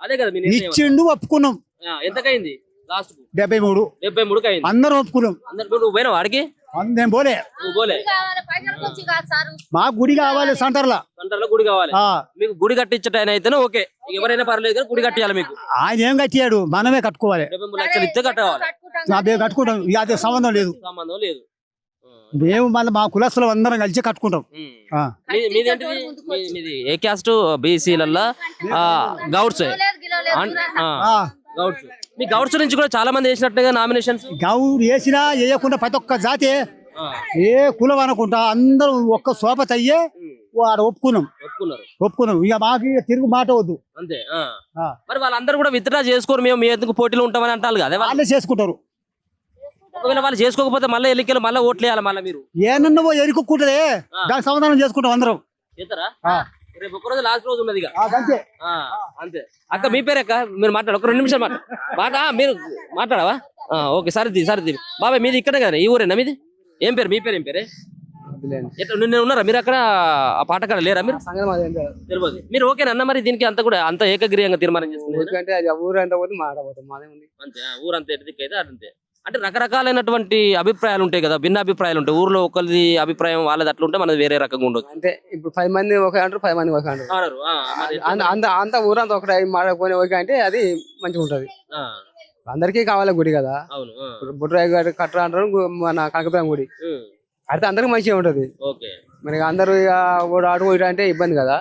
అదే కదా ఇచ్చిండు, ఒప్పుకున్నాం. ఎంతకైంది? లాస్ట్ 73 అయింది. అందరం ఒప్పుకున్నాం. నువ్వు పోయినా వాడికి? నేను పోలే. మా గుడి కావాలి, సెంటర్లో గుడి కావాలి మీకు. గుడి కట్టించట అయితేనే ఓకే, ఎవరైనా పర్లేదు కానీ గుడి కట్టియాలి మీకు. ఆయన ఏం కట్టియాడు, మనమే కట్టుకోవాలి. 73 లక్షలు ఇస్తే కట్టుకోవాలి. మేము కట్టుకుంటాం, అదే సంబంధం లేదు. మేము మళ్ళీ మా కులస్తులు అందరం కలిసి కట్టుకుంటాం. మీది ఏ క్యాస్ట్? బీసీలల్లా గౌడ్స్. మీ గౌడ్స్ నుంచి కూడా చాలా మంది వేసినట్టుగా నామినేషన్స్. గౌడ్ వేసినా వేయకుండా ప్రతి ఒక్క జాతి ఏ కులం అనుకుంటా అందరూ ఒక్క సోపత అయ్యే వాడు ఒప్పుకున్నాం. ఇక మాకు తిరుగు మాట వద్దు అంతే. మరి వాళ్ళందరూ కూడా విత్డ్రా చేసుకోరు, మేము మీ ఎందుకు పోటీలు ఉంటామని అంటారు కదా. వాళ్ళే చేసుకుంటారు. ఒకవేళ వాళ్ళు చేసుకోకపోతే మళ్ళీ ఎన్నికలు మళ్ళీ ఓట్లు వేయాలి. మళ్ళీ మీరు ఏనన్నా ఎరుకుంటదే దానికి సమాధానం చేసుకుంటాం అందరం. రేపు ఒక్క రోజు లాస్ట్ రోజు ఉన్నది. అంతే. అక్క మీ పేరు అక్క? మీరు మాట్లాడు, ఒక 2 నిమిషాలు మీరు మాట్లాడవా? ఓకే. సరిది బాబాయ్ మీది ఇక్కడే కదా, ఈ ఊరేనా మీది? ఏం పేరు? మీ పేరు ఏం పేరే? నిన్న ఉన్నారా మీరు అక్కడ? ఆ పాటకాడ లేరా మీరు? తెలియదు. మీరు ఓకేనా మరి దీనికి అంతా కూడా అంత ఏకగ్రీయంగా తీర్మానం చేసుకున్నారు? అంతే. ఊరంతా ఎటు దిక్కైతే అంతే. అంటే రకరకాలైనటువంటి అభిప్రాయాలు ఉంటాయి కదా, భిన్న అభిప్రాయాలు ఉంటాయి. ఊర్లో ఒకరిది అభిప్రాయం వాళ్ళది అట్లా ఉంటే మనది వేరే రకంగా ఉండదు. అంటే ఇప్పుడు 10 మంది ఒకే అంటారు, 10 మంది ఒకే అంటారు. అంత ఊరంతా ఒకటి మాడకపోయినా ఓకే అంటే అది మంచిగా ఉంటది. అందరికీ కావాలి గుడి కదా. ఇప్పుడు బుట్రాయి గారు కట్టరా అంటారు, మన కనకపురం గుడి అయితే అందరికి మంచిగా ఉంటది. ఓకే. మరి అందరూ ఇక ఒకడు అటు ఇటు అంటే ఇబ్బంది కదా.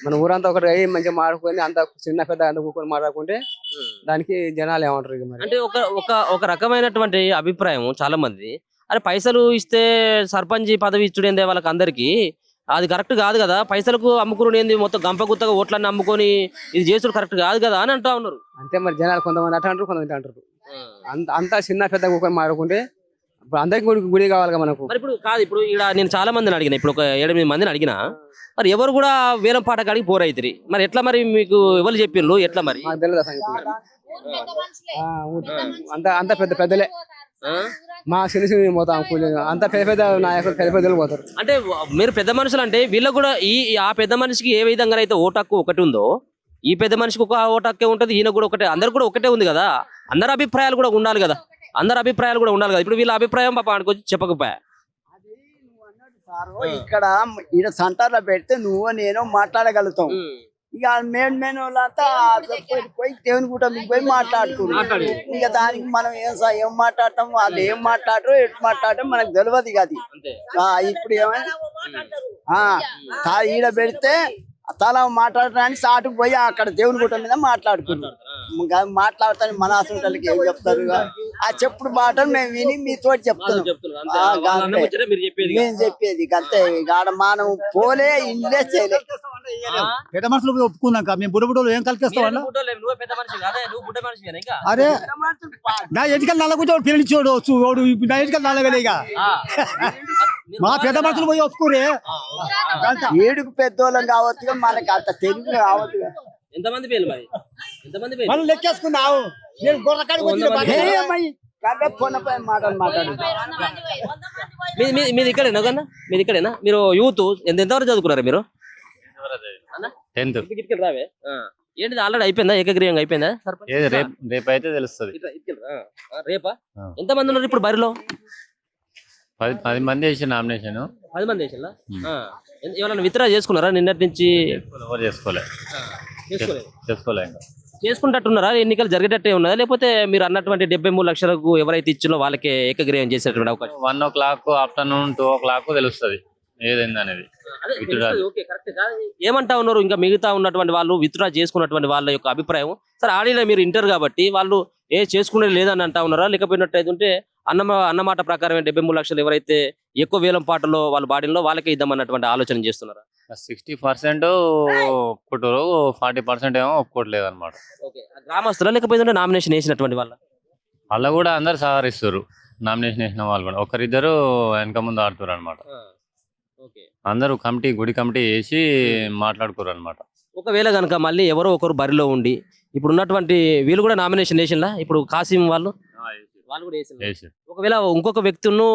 మన ఊరంతా ఒకటి అయ్యి మంచిగా మాట్లాడుకొని అంత చిన్న పెద్ద అంత కూర్చొని మాట్లాడుకుంటే దానికి జనాలు ఏమంటారు ఇక మరి. అంటే ఒక ఒక ఒక రకమైనటువంటి అభిప్రాయం చాలా మంది, అరే పైసలు ఇస్తే సర్పంచ్ పదవి ఇచ్చుడేందే వాళ్ళకి అందరికి, అది కరెక్ట్ కాదు కదా, పైసలకు అమ్ముకుని ఏంది మొత్తం గంప గుత్తగా ఓట్లన్నీ అమ్ముకొని ఇది చేసుడు కరెక్ట్ కాదు కదా అని అంటా ఉన్నారు. అంతే మరి జనాలు కొంతమంది అటు అంటారు, కొంతమంది ఇటు అంటారు. అంతా చిన్న పెద్ద కూర్చొని మాట్లాడుకుంటే ఇప్పుడు అందరికి గుడి కావాలి మనకు. మరి ఇప్పుడు కాదు, ఇప్పుడు ఇక్కడ నేను చాలా మందిని అడిగిన, ఇప్పుడు ఒక 7-8 మందిని అడిగినా, మరి ఎవరు కూడా వేలం పాట కాడికి పోరైతిరి. మరి ఎట్లా మరి మీకు ఎవరు చెప్పిండ్రు ఎట్లా మరి? మాకు తెలియదు ఆ సంగతి. అంత పెద్ద పెద్దలే మా సిరిసి పోతాం అంత పెద్ద పెద్ద నాయకులు పెద్ద పెద్దలు పోతారు. అంటే మీరు పెద్ద మనుషులు అంటే వీళ్ళకు కూడా ఆ పెద్ద మనిషికి ఏ విధంగా అయితే ఓటు హక్కు ఒకటి ఉందో, ఈ పెద్ద మనిషికి ఒక ఓటు హక్కే ఉంటుంది, ఈయన కూడా ఒకటే, అందరు కూడా ఒకటే ఉంది కదా. అందరి అభిప్రాయాలు కూడా ఉండాలి కదా, ఇప్పుడు వీళ్ళ అభిప్రాయం పాప ఆడుకొచ్చి చెప్పకపోయా. ఇక్కడ ఈడ సెంటర్లో పెడితే నువ్వు నేను మాట్లాడగలుగుతాం. ఇక మెయిన్ వాళ్ళంతా పోయి దేవుని కూట మీకు పోయి మాట్లాడుతున్నారు. ఇక దానికి మనం ఏం మాట్లాడతాం, వాళ్ళు ఏం మాట్లాడరు ఎటు మాట్లాడటం మనకు తెలియదు ఇక అది. ఇప్పుడు ఏమైనా ఈడ పెడితే తల మాట్లాడటానికి సాటుకు పోయి అక్కడ దేవుని గుట్ట మీద మాట్లాడుకుంటాం. మాట్లాడతాను మన హాస్పిటల్కి ఏం చెప్తారు, ఆ చెప్పుడు మాటలు మేము విని మీతో చెప్తాం. మేము చెప్పేది అంతే. ఆడ మనం పోలే ఇల్లే చేయలే. పెద్ద మనుషులు ఒప్పుకున్నాక మేము బుడబుడలు ఏం కలికేస్తాం? అరే నా ఎన్నికలు నల్ల కూర్చోడు పిల్లనిచ్చోడు చూడు, నా ఎన్నికలు నల్లగలే. ఇక మా పెద్ద మనుషులు పోయి ఒప్పుకోరే. ఏడుకు పెద్దోళ్ళం కావచ్చు, మనకి అంత తెలుగు కావచ్చు. ఎంతమంది పేర్లు మరి? మనం లెక్కేసుకున్నావు. నేను గొర్రకాడికి మాటలు మాట్లాడు. మీది ఇక్కడేనా కన్నా? మీది ఇక్కడేనా? మీరు యూత్ ఎంతవరకు చదువుకున్నారు మీరు? 10th. రావే ఏంటిది ఆల్రెడీ అయిపోయిందా? ఏకగ్రీయంగా అయిపోయిందా? రేపు అయితే తెలుస్తుంది. రేపా? ఎంతమంది ఉన్నారు ఇప్పుడు బరిలో? 10 మంది వేసి నామినేషన్. 10 మంది వేసినా? ఎవరైనా విత్డ్రా చేసుకున్నారా నిన్నటి నుంచి? ఎవరు చేసుకోలే. ఇంకా చేసుకుంటున్నారా? ఎన్నికలు జరిగేటట్టే ఉన్నదా, లేకపోతే మీరు అన్నటువంటి 73 లక్షలకు ఎవరైతే ఇచ్చినో వాళ్ళకే ఏకగ్రీయం చేసేటువంటి అవకాశం? 1 o'clock ఆఫ్టర్నూన్ 2 o'clock తెలుస్తుంది ఏదైంది అనేది. ఏమంటా ఉన్నారు ఇంకా మిగతా ఉన్నటువంటి వాళ్ళు, విత్డ్రా చేసుకున్నటువంటి వాళ్ళ యొక్క అభిప్రాయం? సరే ఆడిలో మీరు ఇంటర్ కాబట్టి వాళ్ళు చేసుకునేది లేదని అంటా ఉన్నారా, లేకపోయినట్టయితే అన్నమాట ప్రకారం 73 లక్షలు ఎవరైతే ఎక్కువ వేలం పాటలో వాళ్ళ బాడీలో వాళ్ళకే ఇద్దామన్నటువంటి ఆలోచన చేస్తున్నారా? 60% ఒప్పుకుంటారు, 40% ఏమో ఒప్పుకోవట్లేదు అనమాట. గ్రామస్తులా లేకపోతే నామినేషన్ వేసినటువంటి వాళ్ళ కూడా అందరు సహకరిస్తారు. నామినేషన్ వేసిన వాళ్ళు కూడా ఒకరిద్దరు వెనక ముందు ఆడుతారు అనమాట. అందరూ గుడి కమిటీ వేసి మాట్లాడుకోరు అనమాట. ఒకవేళ కనుక మళ్ళీ ఎవరో ఒకరు బరిలో ఉండి ఇప్పుడు ఉన్నటువంటి వీళ్ళు కూడా నామినేషన్ వేసినా, ఇప్పుడు కాసిం వాళ్ళు కూడా వేసారు. ఒకవేళ ఇంకొక వ్యక్తులను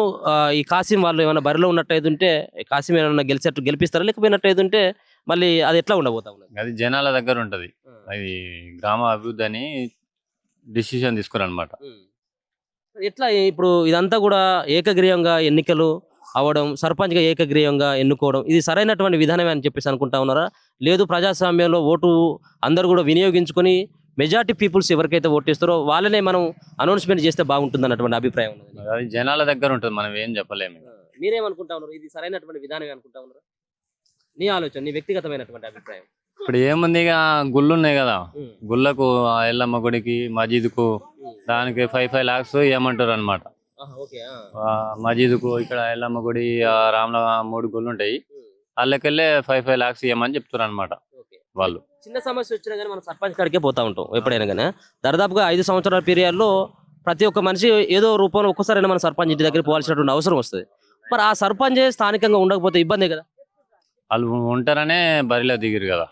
ఈ కాసిం వాళ్ళు ఏమైనా బరిలో ఉన్నట్టయితే కాసిం ఏమైనా గెలిపిస్తారా, లేకపోయినట్టయితే మళ్ళీ అది ఎట్లా ఉండబోతా ఉన్నది? అది జనాల దగ్గర ఉంటది. అది గ్రామ అభివృద్ధి అని డిసిషన్ తీసుకోరనమాట. ఎట్లా ఇప్పుడు ఇదంతా కూడా ఏకగ్రీయంగా ఎన్నికలు అవడం, సర్పంచ్ గా ఏకగ్రీయంగా ఎన్నుకోవడం, ఇది సరైనటువంటి విధానమే అని చెప్పేసి అనుకుంటా ఉన్నారా? లేదు ప్రజాస్వామ్యంలో ఓటు అందరూ కూడా వినియోగించుకొని మెజారిటీ పీపుల్స్ ఎవరికైతే ఓటేస్తారో వాళ్ళనే మనం అనౌన్స్మెంట్ చేస్తే బాగుంటుంది అన్నటువంటి అభిప్రాయం ఉన్నది. అది జనాల దగ్గర ఉంటుంది, మనం ఏం చెప్పలేము. మీరేమనుకుంటా ఉన్నారు? ఇది సరైనటువంటి విధానమే అనుకుంటా ఉన్నారు? నీ ఆలోచన, నీ వ్యక్తిగతమైనటువంటి అభిప్రాయం? ఇప్పుడు ఏముంది, ఇక గుళ్ళు ఉన్నాయి కదా, గుళ్ళకు ఎల్లమ్మ గుడికి మజీద్కు దానికి 5 lakhs ఏమంటారు అనమాట. మజీద్కు ఇక్కడ ఎల్లమ్మ గుడి రామ్ల 3 గుళ్ళు ఉంటాయి, వాళ్ళకెళ్ళే 5 lakhs ఇవ్వమని చెప్తారు అనమాట వాళ్ళు. చిన్న సమస్య వచ్చినా కానీ మనం సర్పంచ్ కాడికే పోతా ఉంటాం ఎప్పుడైనా కానీ. దాదాపుగా 5 సంవత్సరాల పీరియడ్లో ప్రతి ఒక్క మనిషి ఏదో రూపంలో ఒక్కసారైనా మన సర్పంచ్ ఇంటి దగ్గర పోవాల్సినటువంటి అవసరం వస్తుంది. మరి ఆ సర్పంచ్ స్థానికంగా ఉండకపోతే ఇబ్బంది కదా. వాళ్ళు ఉంటారనే బరిలో దిగిరు కదా.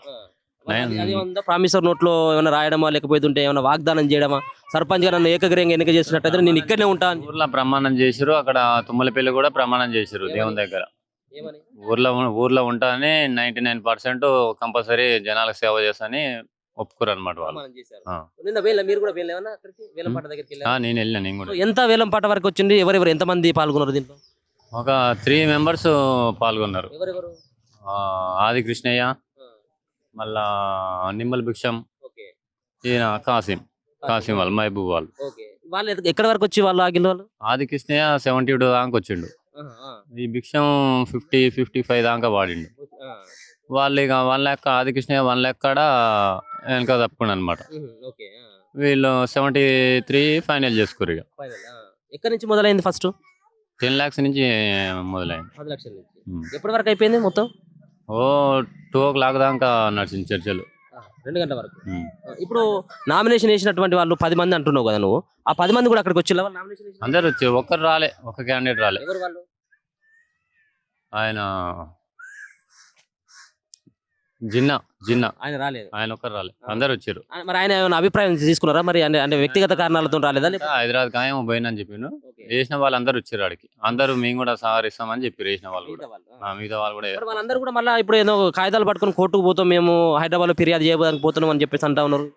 ప్రామిసర్ నోట్ లో ఏమైనా రాయడమా, లేకపోతే ఏమైనా వాగ్దానం చేయడమా, సర్పంచ్ గా నన్ను ఏకగ్రీయంగా ఎన్నిక చేసినట్టయితే నేను ఇక్కడనే ఉంటాను? ఊర్లో ప్రమాణం చేసిరు, అక్కడ తుమ్మలపల్లి కూడా ప్రమాణం చేసిరు దేవుని దగ్గర. ఊర్లో ఉంటానని 99% కంపల్సరీ జనాలకు సేవ చేస్తానని ఒప్పుకోరు అనమాట వాళ్ళు. నేను వెళ్ళిన. నేను కూడా. ఎంత వేలం పాట వరకు వచ్చింది? ఎవరెవరు ఎంతమంది పాల్గొన్నారు దీంట్లో? ఒక 3 members పాల్గొన్నారు. ఆది కృష్ణయ్య, మళ్ళా నిమ్మల్ భిక్షం, ఈయన కాసిం వాళ్ళు మహబూబ్ వాళ్ళు. వాళ్ళు ఎక్కడ వరకు వచ్చి వాళ్ళు ఆగిన వాళ్ళు? ఆది కృష్ణయ్య 72 దాకా వచ్చిండు. ఈ భిక్షం 50-55 దాకా వాడిండు. వాళ్ళు ఇక 1 లెక్క ఆదికృష్ణయ్య 1 లెక్కడ వెనక తప్పుకున్నాడు అనమాట. వీళ్ళు 73 ఫైనల్ చేసుకురు. ఇక ఎక్కడి నుంచి మొదలైంది ఫస్ట్? 10 lakhs నుంచి మొదలైంది. 10 లక్షల నుంచి ఎప్పటి వరకు అయిపోయింది మొత్తం? 2 o'clock దాకా నడిచింది చర్చలు. 2 గంటల వరకు. ఇప్పుడు నామినేషన్ వేసినటువంటి వాళ్ళు 10 మంది అంటున్నావు కదా నువ్వు, ఆ 10 మంది కూడా అక్కడికి వచ్చిన అందరు వచ్చి ఒక్కరు రాలే, ఒక క్యాండిడేట్ రాలే. ఎవరు వాళ్ళు? ఆయన జిన్నా ఆయన రాలేదు, ఆయన ఒక్కరు రాలే, అందరు వచ్చారు. మరి ఆయన ఏమైనా అభిప్రాయం తీసుకున్నారా మరి? అంటే వ్యక్తిగత కారణాలతో రాలేదా? హైదరాబాద్ ఖాయం పోయినని చెప్పిండు. వేసిన వాళ్ళందరూ వచ్చారు ఆడికి. అందరూ మేము కూడా సహకరిస్తామని చెప్పి వేసిన వాళ్ళు కూడా, మిగతా వాళ్ళు కూడా. వాళ్ళందరూ కూడా మళ్ళీ ఇప్పుడు ఏదో కాగితాలు పట్టుకొని కోర్టుకు పోతాం, మేము హైదరాబాద్ లో ఫిర్యాదు చేయడానికి పోతున్నాం అని చెప్పేసి అంటా ఉన్నారు.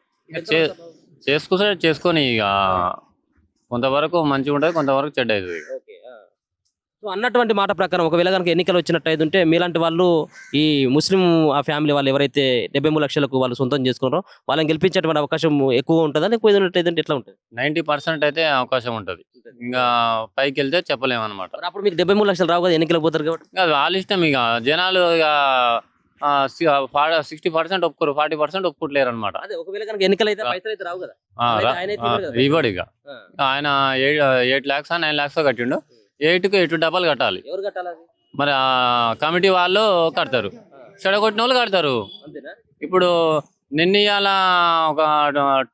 చేసుకొని ఇక కొంతవరకు మంచిగా ఉంటుంది, కొంతవరకు చెడ్డ అవుతుంది. సో అన్నటువంటి మాట ప్రకారం ఒకవేళ కనుక ఎన్నికలు వచ్చినట్టు అయితే మీలాంటి వాళ్ళు ఈ ముస్లిం ఆ ఫ్యామిలీ వాళ్ళు ఎవరైతే 73 లక్షలకు వాళ్ళు సొంతం చేసుకున్నారో వాళ్ళని గెలిపించేటువంటి అవకాశం ఎక్కువ ఉంటుందా, లేకపోతే ఎట్లా ఉంటుంది? 90% అయితే అవకాశం ఉంటుంది. ఇంకా పైకి వెళ్తే చెప్పలేమన్నమాట. అప్పుడు మీకు 73 లక్షలు రావు కదా, ఎన్నికలకు పోతారు కాబట్టి. వాళ్ళ ఇష్టం. ఇక జనాలు ఇక 60% ఒప్పుకోరు, 40% ఒప్పుకోలేరు అనమాట. ఒకవేళ కనుక ఎన్నికలు అయితే పైసలు అయితే రావు కదా, ఇవ్వడు. ఇక ఆయన 8 lakhs 9 lakhs కట్టిండు. 8కు 8 డబల్ కట్టాలి. ఎవరు కట్టాలి? మరి ఆ కమిటీ వాళ్ళు కడతారు, చెడగొట్టిన వాళ్ళు కడతారు. ఇప్పుడు నిన్నయాల ఒక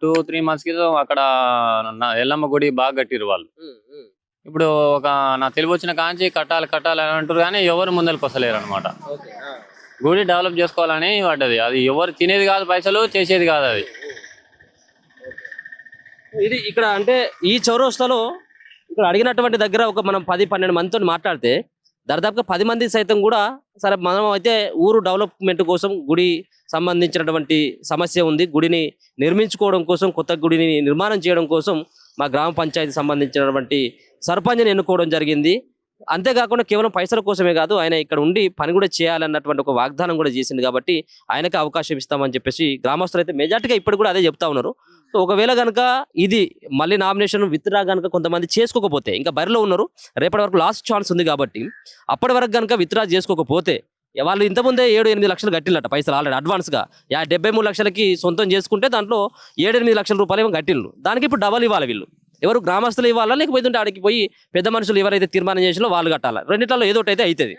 2-3 months క్రితం అక్కడ ఎల్లమ్మ గుడి బాగా కట్టిరు వాళ్ళు. ఇప్పుడు ఒక నా తెలివి వచ్చిన కాంచి కట్టాలి అని అంటారు, కానీ ఎవరు ముందరికి వస్తలేరు అనమాట. గుడి డెవలప్ చేసుకోవాలని పడ్డది. అది ఎవరు తినేది కాదు, పైసలు చేసేది కాదు అది. ఇది ఇక్కడ అంటే ఈ చౌరస్తాలో ఇక్కడ అడిగినటువంటి దగ్గర ఒక మనం 10-12 మందితో మాట్లాడితే దాదాపుగా 10 మంది సైతం కూడా సరే మనం అయితే ఊరు డెవలప్మెంట్ కోసం గుడి సంబంధించినటువంటి సమస్య ఉంది, గుడిని నిర్మించుకోవడం కోసం, కొత్త గుడిని నిర్మాణం చేయడం కోసం మా గ్రామ పంచాయతీ సంబంధించినటువంటి సర్పంచ్ని ఎన్నుకోవడం జరిగింది. అంతేకాకుండా కేవలం పైసల కోసమే కాదు, ఆయన ఇక్కడ ఉండి పని కూడా చేయాలన్నటువంటి ఒక వాగ్దానం కూడా చేసింది కాబట్టి ఆయనకి అవకాశం ఇస్తామని చెప్పేసి గ్రామస్తులు అయితే మెజార్టీగా ఇప్పుడు కూడా అదే చెప్తా ఉన్నారు. సో ఒకవేళ కనుక ఇది మళ్ళీ నామినేషన్ విత్డ్రా కనుక కొంతమంది చేసుకోకపోతే, ఇంకా బరిలో ఉన్నారు, రేపటి వరకు లాస్ట్ ఛాన్స్ ఉంది కాబట్టి అప్పటి వరకు కనుక విత్డ్రా చేసుకోకపోతే వాళ్ళు ఇంతకుముందే 7-8 లక్షలు కట్టినట్ట పైసలు ఆల్రెడీ అడ్వాన్స్గా. 73 లక్షలకి సొంతం చేసుకుంటే దాంట్లో 7-8 లక్షల రూపాయలు ఏమో కట్టిండ్రు. దానికి ఇప్పుడు డబల్ ఇవ్వాలి వీళ్ళు. ఎవరు గ్రామస్తులు ఇవ్వాలా, లేకపోతే ఆడికి పోయి పెద్ద మనుషులు ఎవరైతే తీర్మానం చేసినో వాళ్ళు కట్టాలి. రెండిట్లో ఏదో ఒకటి అయితే అవుతుంది.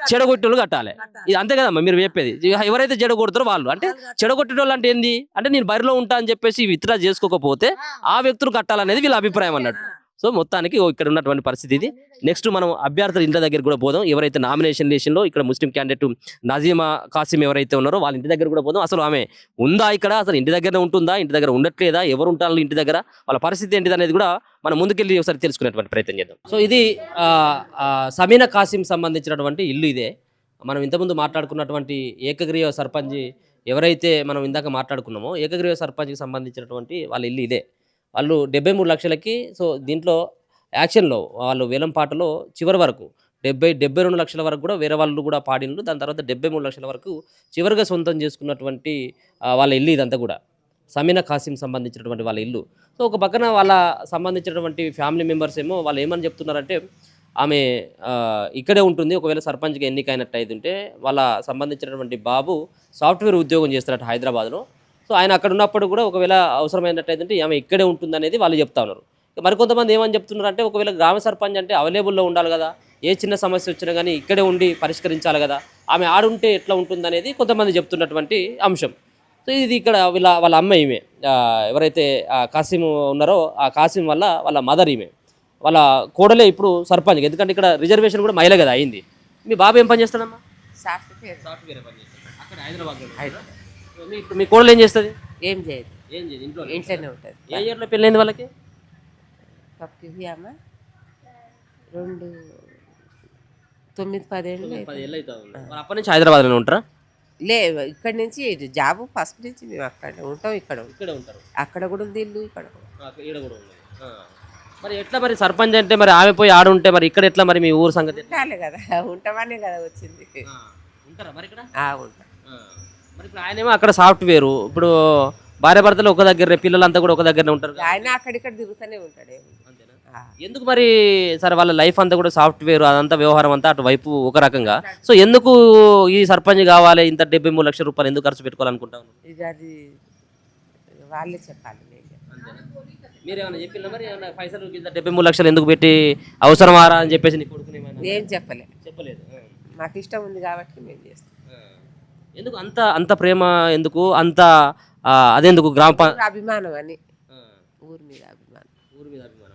చెడగొట్టేళ్ళు కట్టాలి. ఇది అంతే కదమ్మా మీరు చెప్పేది. ఎవరైతే చెడగొడతారో వాళ్ళు, అంటే చెడగొట్టేటోళ్ళు అంటే ఏంది అంటే నేను బరిలో ఉంటా అని చెప్పేసి విత్డ్రా చేసుకోకపోతే ఆ వ్యక్తులు కట్టాలనేది వీళ్ళ అభిప్రాయం అన్నట్టు. సో మొత్తానికి ఇక్కడ ఉన్నటువంటి పరిస్థితి ఇది. నెక్స్ట్ మనం అభ్యర్థుల ఇంటి దగ్గర కూడా పోదాం. ఎవరైతే నామినేషన్ చేసిందో ఇక్కడ ముస్లిం క్యాండిడేట్ నజీమా కాసిం ఎవరైతే ఉన్నారో వాళ్ళ ఇంటి దగ్గర కూడా పోదాం. అసలు ఆమె ఉందా ఇక్కడ, అసలు ఇంటి దగ్గరనే ఉంటుందా, ఇంటి దగ్గర ఉండట్లేదా, ఎవరు ఉంటారు ఇంటి దగ్గర, వాళ్ళ పరిస్థితి ఏంటిది అనేది కూడా మనం ముందుకెళ్ళి ఒకసారి తెలుసుకునేటువంటి ప్రయత్నం చేద్దాం. సో ఇది సమీనా కాసిం సంబంధించినటువంటి ఇల్లు ఇదే. మనం ఇంతకుముందు మాట్లాడుకున్నటువంటి ఏకగ్రీవ సర్పంచ్ ఎవరైతే మనం ఇందాక మాట్లాడుకున్నామో ఏకగ్రీవ సర్పంచ్కి సంబంధించినటువంటి వాళ్ళ ఇల్లు ఇదే. వాళ్ళు 73 లక్షలకి, సో దీంట్లో యాక్షన్లో వాళ్ళు వేలంపాటలో చివరి వరకు 72 లక్షల వరకు కూడా వేరే వాళ్ళు కూడా పాడినరు. దాని తర్వాత 73 లక్షల వరకు చివరిగా సొంతం చేసుకున్నటువంటి వాళ్ళ ఇల్లు ఇదంతా కూడా సమీనా కాసిం సంబంధించినటువంటి వాళ్ళ ఇల్లు. సో ఒక పక్కన వాళ్ళ సంబంధించినటువంటి ఫ్యామిలీ మెంబర్స్ ఏమో వాళ్ళు ఏమని చెప్తున్నారంటే ఆమె ఇక్కడే ఉంటుంది, ఒకవేళ సర్పంచ్గా ఎన్నికైనట్టు అయితే వాళ్ళ సంబంధించినటువంటి బాబు సాఫ్ట్వేర్ ఉద్యోగం చేస్తున్నట్టు హైదరాబాద్లో. సో ఆయన అక్కడ ఉన్నప్పుడు కూడా ఒకవేళ అవసరమైనట్టయితే ఆమె ఇక్కడే ఉంటుంది అనేది వాళ్ళు చెప్తా ఉన్నారు. మరికొంతమంది ఏమని చెప్తున్నారు అంటే ఒకవేళ గ్రామ సర్పంచ్ అంటే అవైలబుల్లో ఉండాలి కదా, ఏ చిన్న సమస్య వచ్చినా కానీ ఇక్కడే ఉండి పరిష్కరించాలి కదా, ఆమె ఆడుంటే ఎట్లా ఉంటుంది అనేది కొంతమంది చెప్తున్నటువంటి అంశం. సో ఇది ఇక్కడ వాళ్ళ అమ్మ ఈమె ఎవరైతే కాసిం ఉన్నారో ఆ కాసిం వల్ల వాళ్ళ మదర్ ఈమె, వాళ్ళ కోడలే ఇప్పుడు సర్పంచ్. ఎందుకంటే ఇక్కడ రిజర్వేషన్ కూడా మహిళ కదా అయింది. మీ బాబు ఏం పని చేస్తాడమ్మా? సాఫ్ట్వేర్ పని చేస్తాడు అక్కడ హైదరాబాద్. మీ కోడలు ఏం చేస్తుంది? ఏం చేయదు, ఇంట్లోనే ఉంటుంది. ఏ ఇయర్లో పెళ్ళైంది వాళ్ళకి? 9-10 ఏళ్ళు. అప్పటి నుంచి హైదరాబాద్లోనే ఉంటారా? లే, ఇక్కడ నుంచి జాబ్ ఫస్ట్ నుంచి మేము అక్కడ ఉంటాం, ఇక్కడ ఉంటారు. అక్కడ కూడా ఉంది ఇల్లు, ఇక్కడ మరి ఎట్లా మరి సర్పంచ్ అంటే మరి ఆమె పోయి ఆడుంటే మరి ఇక్కడ ఎట్లా మరి మీ ఊరు సంగతి? ఉండాలి కదా, ఉంటామనే కదా వచ్చింది. ఉంటారా మరి ఇక్కడ? ఉంటాం. మరి ఇప్పుడు ఆయనేమో అక్కడ సాఫ్ట్వేరు, ఇప్పుడు భార్య భర్తలు ఒక దగ్గర, పిల్లలంతా కూడా ఒక దగ్గరనే ఉంటారు కదా. ఆయన అక్కడిక్కడ తిరుగుతూనే ఉంటాడు. అంతేనా? ఆ. ఎందుకు మరి సరే వాళ్ళ లైఫ్ అంతా కూడా సాఫ్ట్వేర్ అదంతా వ్యవహారం అంతా అటువైపు ఒక రకంగా, సో ఎందుకు ఈ సర్పంచ్ కావాలి ఇంత 73 లక్షల రూపాయలు ఎందుకు ఖర్చు పెట్టుకోవాలనుకుంటాను? ఇక అది వాళ్ళే చెప్పాలి. మీరేమైనా చెప్పినా మరి ఏమైనా పైసలు ఇంత 73 లక్షలు ఎందుకు పెట్టి అవసరమారా అని చెప్పేసి నీ కొడుకుని ఏం చెప్పలే. చెప్పలేదు. మాకు ఇష్టం ఉంది కాబట్టి మేము చేస్తాం. ఎందుకు అంత అంత ప్రేమ, ఎందుకు అంత అదెందుకు అభిమానం అని, ఊరి మీద అభిమానం. ఊరి మీద అభిమానం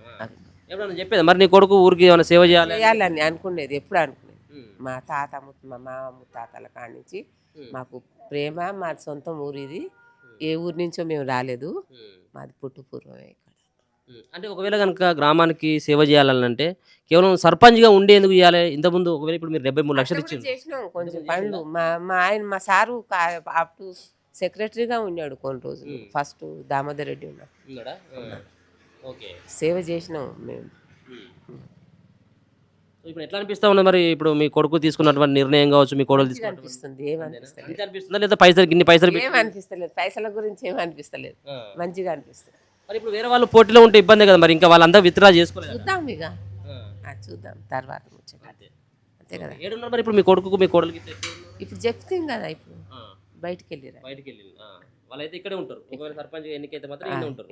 ఎప్పుడన్నా చెప్పేది మరి నీ కొడుకు ఊరికి ఏమైనా సేవ చేయాలి చేయాలని అనుకునేది, ఎప్పుడు అనుకునేది. మా తాత మా మామ ముత్తాతల కాడి నుంచి మాకు ప్రేమ. మా సొంతం ఊరిది, ఏ ఊరి నుంచో మేము రాలేదు, మాది పుట్టుపూర్వమే ఇక్కడ. అంటే ఒకవేళ కనుక గ్రామానికి సేవ చేయాలంటే కేవలం సర్పంచ్గా ఉండి ఎందుకు చేయాలి? ఇంతకుముందు ఒకవేళ ఇప్పుడు మీరు 73 లక్షలు ఇచ్చింది చేసినాం కొంచెం పనులు. మా ఆయన మా సారు అప్పుడు సెక్రటరీగా ఉన్నాడు కొన్ని రోజులు. ఫస్ట్ దామోదర్ రెడ్డి ఉన్నాడు. సేవ చేసినాం మేము. ఇప్పుడు ఎట్లా అనిపిస్తా ఉన్నది మరి ఇప్పుడు మీ కొడుకు తీసుకున్నటువంటి నిర్ణయం కావచ్చు, మీ కోడలు అనిపిస్తుంది. ఏమనిపిస్తలేదు, అనిపిస్తుందా లేదా పైసలు ఇన్ని పైసలు ఏమనిపిస్తలేదు, పైసల గురించి ఏమనిపిస్తలేదు, మంచిగా అనిపిస్తుంది. మరి ఇప్పుడు వేరే వాళ్ళు పోటీలో ఉంటే ఇబ్బంది కదా మరి, ఇంకా వాళ్ళంతా విత్డ్రా చేసుకోలేదు. చూద్దాం ఇక, చూద్దాం తర్వాత ముచ్చట. అంతే కదా. ఏడున్నారు మరి ఇప్పుడు మీ కొడుకు మీ కోడలికి? ఇప్పుడు చెప్తాం కదా, ఇప్పుడు బయటికి వెళ్ళిరా. వాళ్ళైతే ఇక్కడే ఉంటారు. ఒకవేళ సర్పంచ్ ఎన్నికైతే మాత్రం ఉంటారు.